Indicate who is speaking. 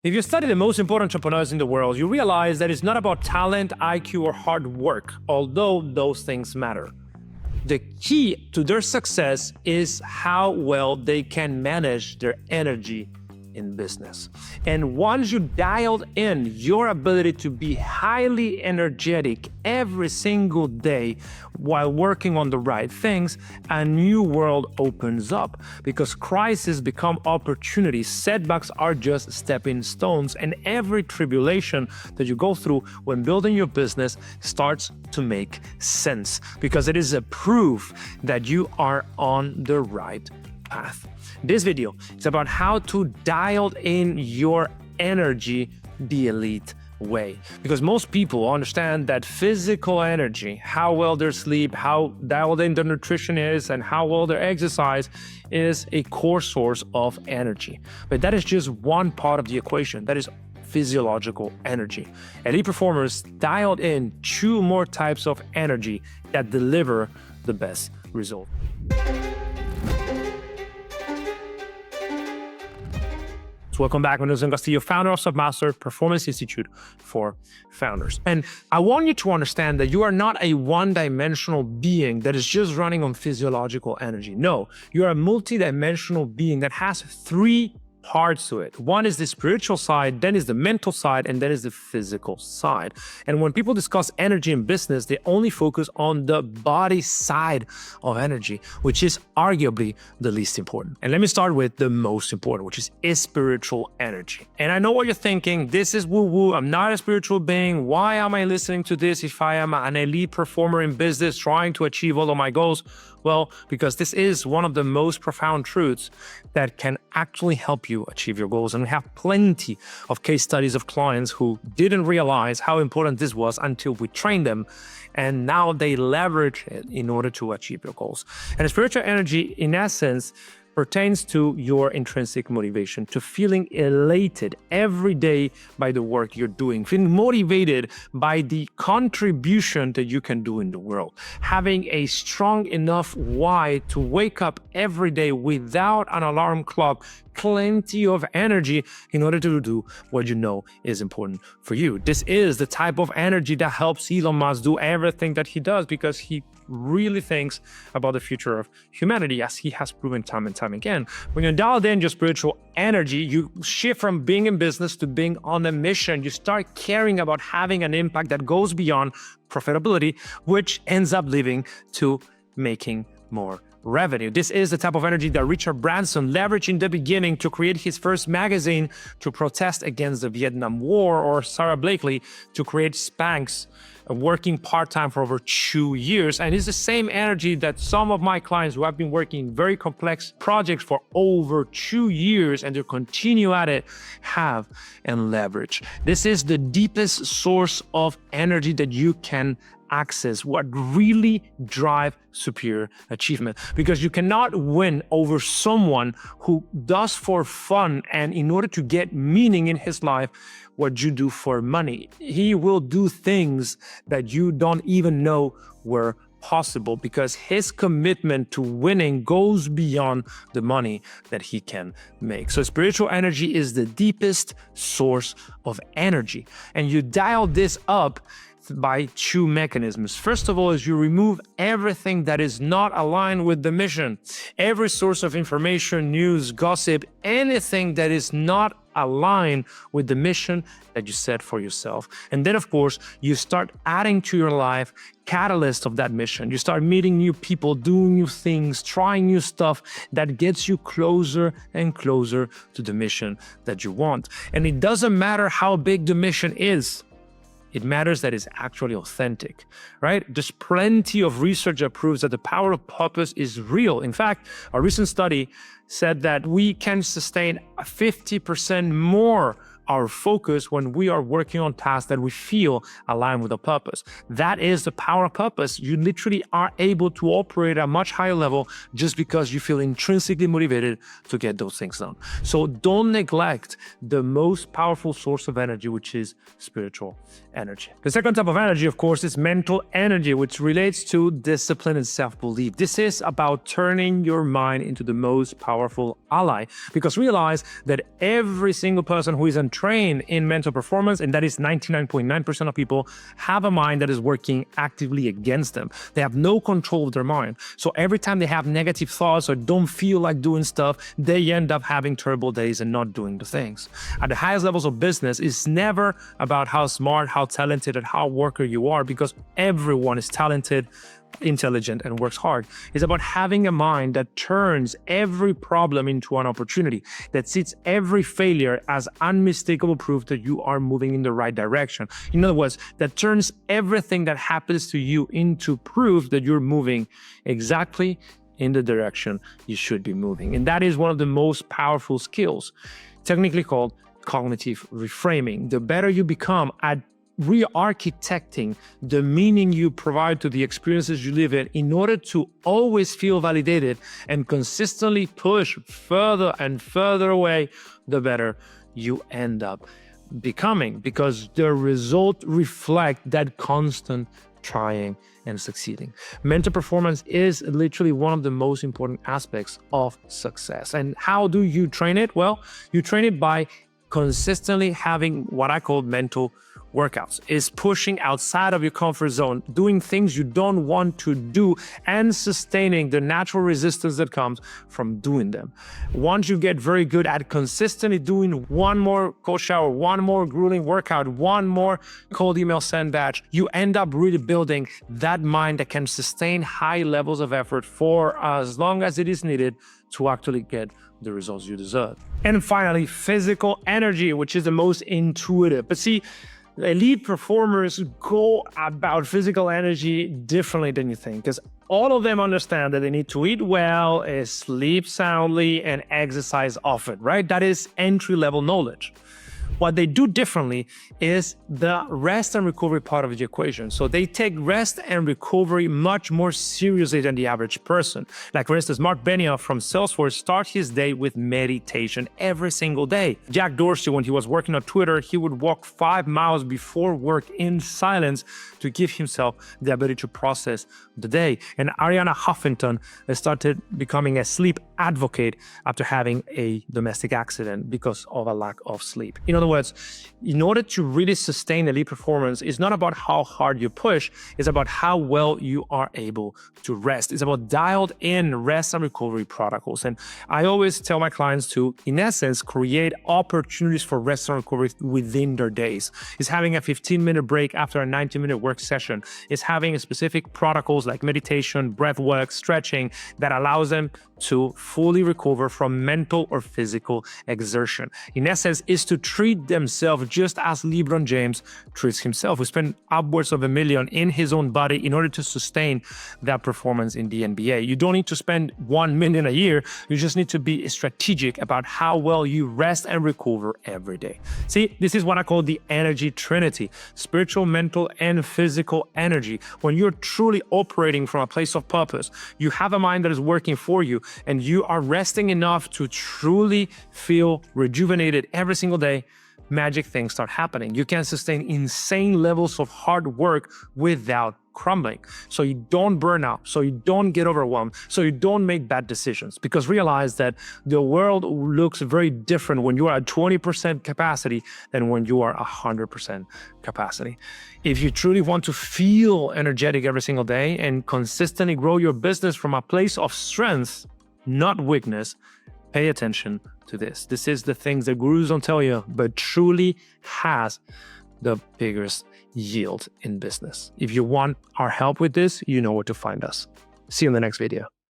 Speaker 1: If you study the most important entrepreneurs in the world, you realize that it's not about talent, IQ, or hard work, although those things matter. The key to their success is how well they can manage their energy in business. And once you dialed in your ability to be highly energetic every single day while working on the right things, a new world opens up because crises become opportunities. Setbacks are just stepping stones, and every tribulation that you go through when building your business starts to make sense because it is a proof that you are on the right path. This video is about how to dial in your energy the elite way. Because most people understand that physical energy, how well their sleep, how dialed in their nutrition is, and how well their exercise is a core source of energy. But that is just one part of the equation. That is physiological energy. Elite performers dialed in two more types of energy that deliver the best result. Welcome back. My name is Castillo, founder of Selfmastered, Performance Institute for Founders. And I want you to understand that you are not a one-dimensional being that is just running on physiological energy. No, you are a multidimensional being that has three parts to it. One is the spiritual side, then is the mental side, and then is the physical side. And when people discuss energy in business, they only focus on the body side of energy, which is arguably the least important. And let me start with the most important, which is spiritual energy. And I know what you're thinking, this is woo-woo, I'm not a spiritual being, why am I listening to this if I am an elite performer in business trying to achieve all of my goals? Well, because this is one of the most profound truths that can actually help you achieve your goals. And we have plenty of case studies of clients who didn't realize how important this was until we trained them. And now they leverage it in order to achieve your goals. And spiritual energy, in essence, pertains to your intrinsic motivation, to feeling elated every day by the work you're doing, feeling motivated by the contribution that you can do in the world, having a strong enough why to wake up every day without an alarm clock, plenty of energy in order to do what you know is important for you. This is the type of energy that helps Elon Musk do everything that he does because he really thinks about the future of humanity, as he has proven time and time again. When you dial in your spiritual energy, you shift from being in business to being on a mission. You start caring about having an impact that goes beyond profitability, which ends up leading to making more revenue. This is the type of energy that Richard Branson leveraged in the beginning to create his first magazine to protest against the Vietnam War, or Sarah Blakely to create Spanx, working part-time for over 2 years. And it's the same energy that some of my clients who have been working very complex projects for over 2 years and to continue at it have and leverage. This is the deepest source of energy that you can access, what really drive superior achievement, because you cannot win over someone who does for fun and in order to get meaning in his life what you do for money. He will do things that you don't even know were possible because his commitment to winning goes beyond the money that he can make. So spiritual energy is the deepest source of energy, and you dial this up by two mechanisms. First of all, is you remove everything that is not aligned with the mission. Every source of information, news, gossip, anything that is not aligned with the mission that you set for yourself. And then, of course, you start adding to your life catalyst of that mission. You start meeting new people, doing new things, trying new stuff that gets you closer and closer to the mission that you want. And it doesn't matter how big the mission is. It matters that it's actually authentic, right? There's plenty of research that proves that the power of purpose is real. In fact, a recent study said that we can sustain 50% more our focus when we are working on tasks that we feel align with a purpose. That is the power of purpose. You literally are able to operate at a much higher level just because you feel intrinsically motivated to get those things done. So don't neglect the most powerful source of energy, which is spiritual energy. The second type of energy, of course, is mental energy, which relates to discipline and self-belief. This is about turning your mind into the most powerful ally, because realize that every single person who is trained in mental performance, and that is 99.9% of people, have a mind that is working actively against them. They have no control of their mind. So every time they have negative thoughts or don't feel like doing stuff, they end up having terrible days and not doing the things. At the highest levels of business, it's never about how smart, how talented, and how worker you are, because everyone is talented, intelligent, and works hard. It's about having a mind that turns every problem into an opportunity, that sees every failure as unmistakable proof that you are moving in the right direction. In other words, that turns everything that happens to you into proof that you're moving exactly in the direction you should be moving. And that is one of the most powerful skills, technically called cognitive reframing. The better you become at re-architecting the meaning you provide to the experiences you live in order to always feel validated and consistently push further and further away, the better you end up becoming, because the result reflects that constant trying and succeeding. Mental performance is literally one of the most important aspects of success. And how do you train it? Well, you train it by consistently having what I call mental workouts. Is pushing outside of your comfort zone, doing things you don't want to do, and sustaining the natural resistance that comes from doing them. Once you get very good at consistently doing one more cold shower, one more grueling workout, one more cold email send batch, you end up really building that mind that can sustain high levels of effort for as long as it is needed to actually get the results you deserve. And finally, physical energy, which is the most intuitive. But see, elite performers go about physical energy differently than you think, because all of them understand that they need to eat well, sleep soundly, and exercise often, right? That is entry-level knowledge. What they do differently is the rest and recovery part of the equation. So they take rest and recovery much more seriously than the average person. Like, for instance, Mark Benioff from Salesforce starts his day with meditation every single day. Jack Dorsey, when he was working on Twitter, he would walk 5 miles before work in silence to give himself the ability to process the day. And Arianna Huffington started becoming a sleep advocate after having a domestic accident because of a lack of sleep. In other words, in order to really sustain elite performance, it's not about how hard you push, it's about how well you are able to rest. It's about dialed in rest and recovery protocols. And I always tell my clients to, in essence, create opportunities for rest and recovery within their days. It's having a 15-minute break after a 90-minute work session. It's having specific protocols like meditation, breath work, stretching that allows them to fully recover from mental or physical exertion. In essence, is to treat themselves just as LeBron James treats himself, who spent upwards of $1 million in his own body in order to sustain that performance in the NBA. You don't need to spend $1 million a year. You just need to be strategic about how well you rest and recover every day. See, this is what I call the energy trinity: spiritual, mental, and physical energy. When you're truly operating from a place of purpose, you have a mind that is working for you, and you are resting enough to truly feel rejuvenated every single day, magic things start happening. You can sustain insane levels of hard work without crumbling. So you don't burn out, so you don't get overwhelmed, so you don't make bad decisions. Because realize that the world looks very different when you are at 20% capacity than when you are 100% capacity. If you truly want to feel energetic every single day and consistently grow your business from a place of strength, not weakness, pay attention to this. This is the things that gurus don't tell you, but truly has the biggest yield in business. If you want our help with this, you know where to find us. See you in the next video.